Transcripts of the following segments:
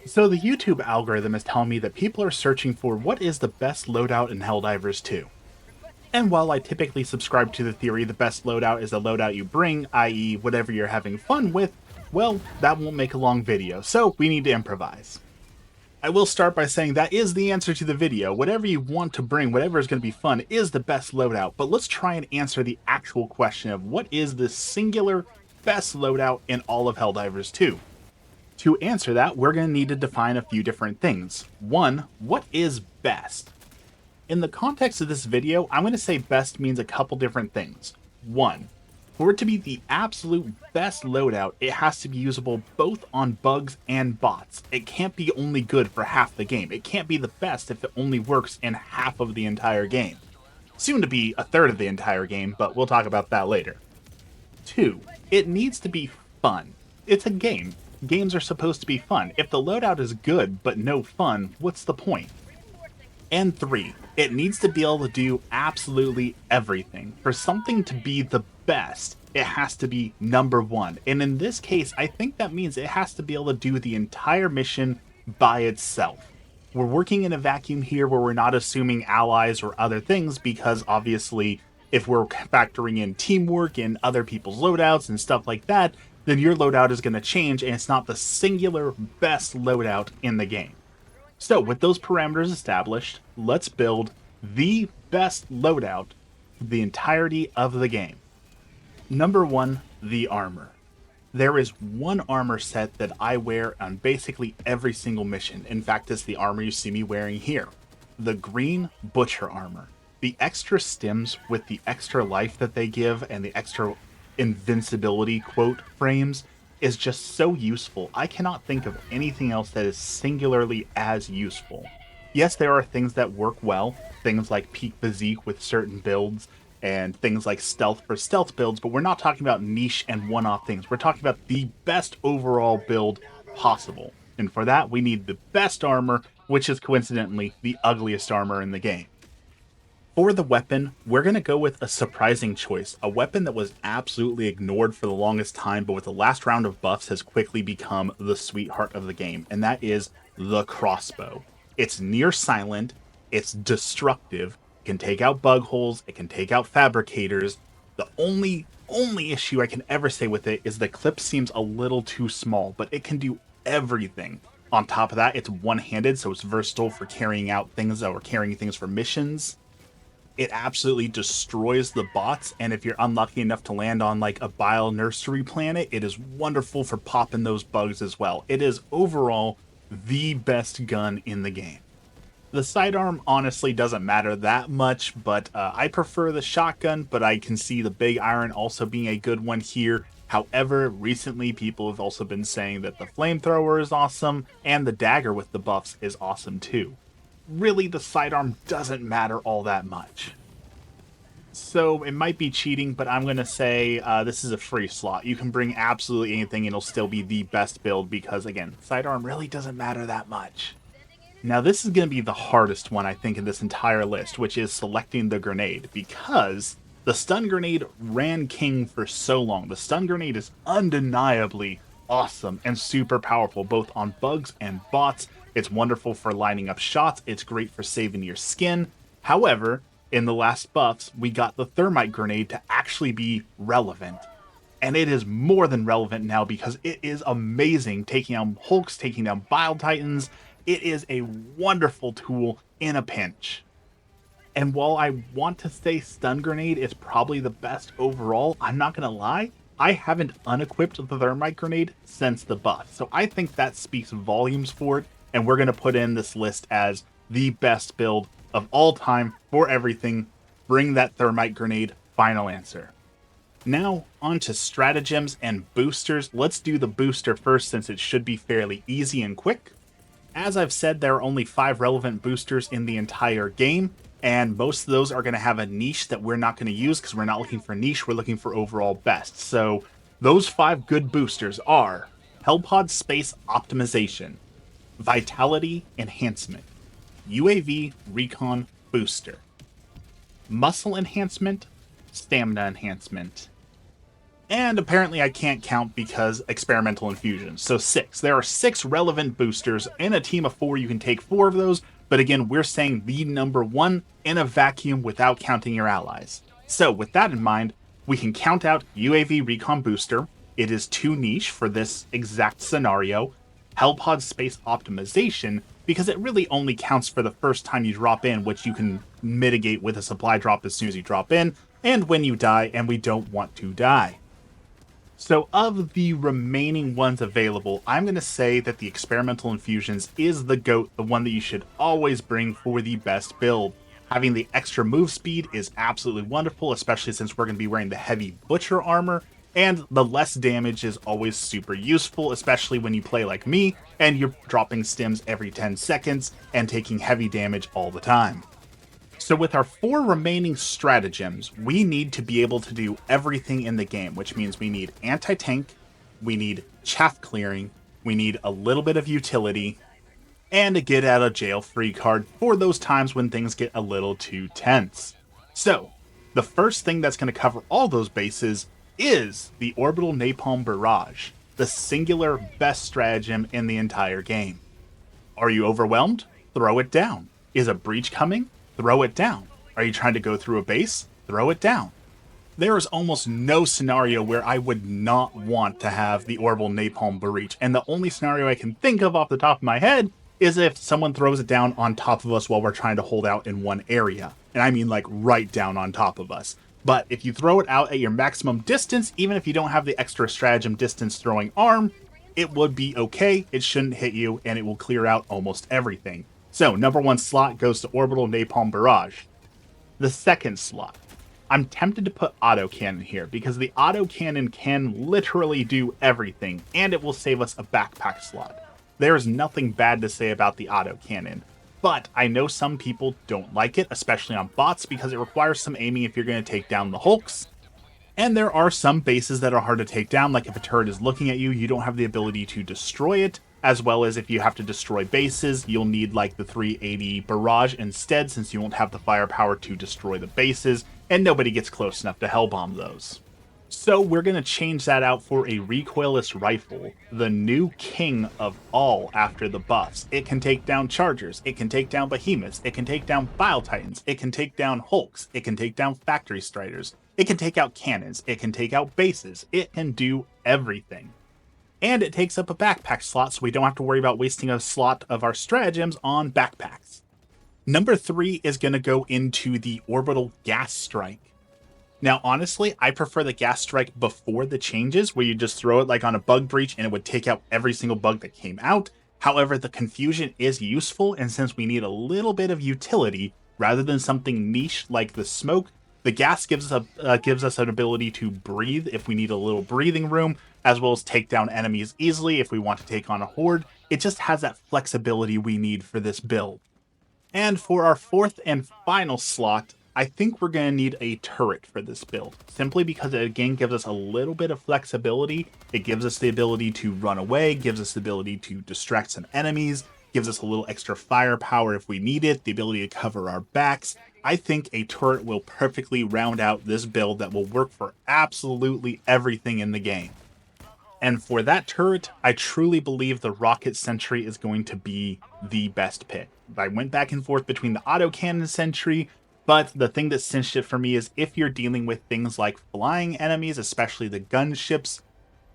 So the YouTube algorithm is telling me that people are searching for what is the best loadout in Helldivers 2. And while I typically subscribe to the theory the best loadout is the loadout you bring, i.e. whatever you're having fun with, well, that won't make a long video, so we need to improvise. I will start by saying that is the answer to the video. Whatever you want to bring, whatever is going to be fun, is the best loadout, but let's try and answer the actual question of what is the singular best loadout in all of Helldivers 2. To answer that, we're going to need to define a few different things. One, what is best? In the context of this video, I'm going to say best means a couple different things. One, for it to be the absolute best loadout, it has to be usable both on bugs and bots. It can't be only good for half the game. It can't be the best if it only works in half of the entire game. Soon to be a third of the entire game, but we'll talk about that later. Two, it needs to be fun. It's a game. Games are supposed to be fun. If the loadout is good but no fun, what's the point? And three, it needs to be able to do absolutely everything. For something to be the best, it has to be number one. And in this case, I think that means it has to be able to do the entire mission by itself. We're working in a vacuum here where we're not assuming allies or other things because obviously if we're factoring in teamwork and other people's loadouts and stuff like that, then your loadout is going to change and it's not the singular best loadout in the game. So with those parameters established, let's build the best loadout for the entirety of the game. Number one, the armor. There is one armor set that I wear on basically every single mission. In fact, it's the armor you see me wearing here. The green Butcher armor. The extra stims with the extra life that they give and the extra invincibility quote frames is just so useful. I cannot think of anything else that is singularly as useful. Yes, there are things that work well, things like peak physique with certain builds, and things like stealth for stealth builds, but we're not talking about niche and one-off things. We're talking about the best overall build possible. And for that, we need the best armor, which is coincidentally the ugliest armor in the game. For the weapon, we're going to go with a surprising choice, a weapon that was absolutely ignored for the longest time, but with the last round of buffs has quickly become the sweetheart of the game, and that is the crossbow. It's near silent, it's destructive, it can take out bug holes, it can take out fabricators. The only issue I can ever say with it is the clip seems a little too small, but it can do everything. On top of that, it's one-handed, so it's versatile for carrying out things or carrying things for missions. It absolutely destroys the bots, and if you're unlucky enough to land on like a bile nursery planet, it is wonderful for popping those bugs as well. It is overall the best gun in the game. The sidearm honestly doesn't matter that much, but I prefer the shotgun, but I can see the big iron also being a good one here. However, recently people have also been saying that the flamethrower is awesome, and the dagger with the buffs is awesome too. Really, the sidearm doesn't matter all that much. So it might be cheating, but I'm going to say this is a free slot. You can bring absolutely anything and it'll still be the best build because, again, sidearm really doesn't matter that much. Now this is going to be the hardest one, I think, in this entire list, which is selecting the grenade, because the stun grenade ran king for so long. The stun grenade is undeniably awesome and super powerful, both on bugs and bots. It's wonderful for lining up shots. It's great for saving your skin. However, in the last buffs, we got the thermite grenade to actually be relevant. And it is more than relevant now because it is amazing taking down Hulks, taking down Bile Titans. It is a wonderful tool in a pinch. And while I want to say stun grenade is probably the best overall, I'm not going to lie, I haven't unequipped the thermite grenade since the buff. So I think that speaks volumes for it. And we're going to put in this list as the best build of all time for everything. Bring that thermite grenade, final answer. Now, on to stratagems and boosters. Let's do the booster first since it should be fairly easy and quick. As I've said, there are only 5 relevant boosters in the entire game, and most of those are going to have a niche that we're not going to use because we're not looking for niche, we're looking for overall best. So those 5 good boosters are Hellpod Space Optimization, Vitality Enhancement, UAV Recon Booster, Muscle Enhancement, Stamina Enhancement, And apparently I can't count because experimental infusions. So 6. There are 6 relevant boosters. In a team of 4, you can take 4 of those. But again, we're saying the number 1 in a vacuum without counting your allies. So with that in mind, we can count out UAV Recon Booster. It is too niche for this exact scenario. Hellpod Space Optimization, because it really only counts for the first time you drop in, which you can mitigate with a supply drop as soon as you drop in, and when you die, and we don't want to die. So of the remaining ones available, I'm going to say that the Experimental Infusions is the GOAT, the one that you should always bring for the best build. Having the extra move speed is absolutely wonderful, especially since we're going to be wearing the heavy Butcher armor, and the less damage is always super useful, especially when you play like me, and you're dropping stims every 10 seconds and taking heavy damage all the time. So with our 4 remaining stratagems, we need to be able to do everything in the game, which means we need anti-tank, we need chaff clearing, we need a little bit of utility, and a get out of jail free card for those times when things get a little too tense. So, the first thing that's going to cover all those bases is the Orbital Napalm Barrage, the singular best stratagem in the entire game. Are you overwhelmed? Throw it down. Is a breach coming? Throw it down. Are you trying to go through a base? Throw it down. There is almost no scenario where I would not want to have the Orbital Napalm Breach, and the only scenario I can think of off the top of my head is if someone throws it down on top of us while we're trying to hold out in one area. And I mean like right down on top of us. But if you throw it out at your maximum distance, even if you don't have the extra stratagem distance throwing arm, it would be okay, it shouldn't hit you, and it will clear out almost everything. So, number 1 slot goes to Orbital Napalm Barrage. The second slot, I'm tempted to put autocannon here, because the autocannon can literally do everything, and it will save us a backpack slot. There's nothing bad to say about the autocannon, but I know some people don't like it, especially on bots, because it requires some aiming if you're going to take down the Hulks. And there are some bases that are hard to take down, like if a turret is looking at you, you don't have the ability to destroy it, as well as if you have to destroy bases, you'll need like the 380 barrage instead, since you won't have the firepower to destroy the bases, and nobody gets close enough to hellbomb those. So we're going to change that out for a recoilless rifle, the new king of all after the buffs. It can take down chargers, it can take down behemoths, it can take down bile titans, it can take down hulks, it can take down factory striders, it can take out cannons, it can take out bases, it can do everything. And it takes up a backpack slot, so we don't have to worry about wasting a slot of our stratagems on backpacks. Number 3 is going to go into the Orbital Gas Strike. Now, honestly, I prefer the gas strike before the changes, where you just throw it like on a bug breach and it would take out every single bug that came out. However, the confusion is useful, and since we need a little bit of utility, rather than something niche like the smoke, the gas gives us an ability to breathe if we need a little breathing room, as well as take down enemies easily if we want to take on a horde. It just has that flexibility we need for this build. And for our 4th and final slot, I think we're going to need a turret for this build, simply because it again gives us a little bit of flexibility. It gives us the ability to run away, gives us the ability to distract some enemies, gives us a little extra firepower if we need it, the ability to cover our backs. I think a turret will perfectly round out this build that will work for absolutely everything in the game. And for that turret, I truly believe the Rocket Sentry is going to be the best pick. I went back and forth between the autocannon Sentry, but the thing that cinched it for me is if you're dealing with things like flying enemies, especially the gunships,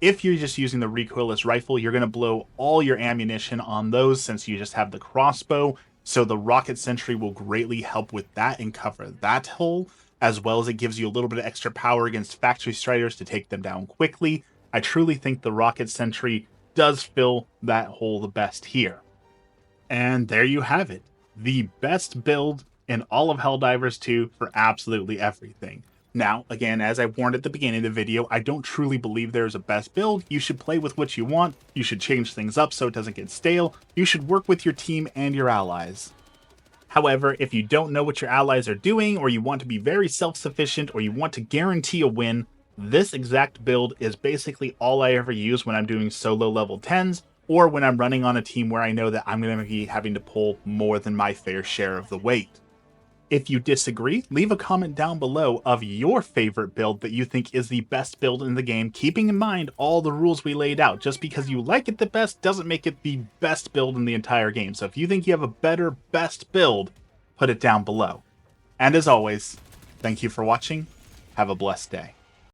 if you're just using the recoilless rifle, you're going to blow all your ammunition on those since you just have the crossbow. So the Rocket Sentry will greatly help with that and cover that hole, as well as it gives you a little bit of extra power against factory striders to take them down quickly. I truly think the Rocket Sentry does fill that hole the best here. And there you have it. The best build in all of Helldivers 2 for absolutely everything. Now, again, as I warned at the beginning of the video, I don't truly believe there is a best build. You should play with what you want. You should change things up so it doesn't get stale. You should work with your team and your allies. However, if you don't know what your allies are doing, or you want to be very self-sufficient, or you want to guarantee a win, this exact build is basically all I ever use when I'm doing solo level 10s, or when I'm running on a team where I know that I'm going to be having to pull more than my fair share of the weight. If you disagree, leave a comment down below of your favorite build that you think is the best build in the game, keeping in mind all the rules we laid out. Just because you like it the best doesn't make it the best build in the entire game. So if you think you have a better, best build, put it down below. And as always, thank you for watching. Have a blessed day.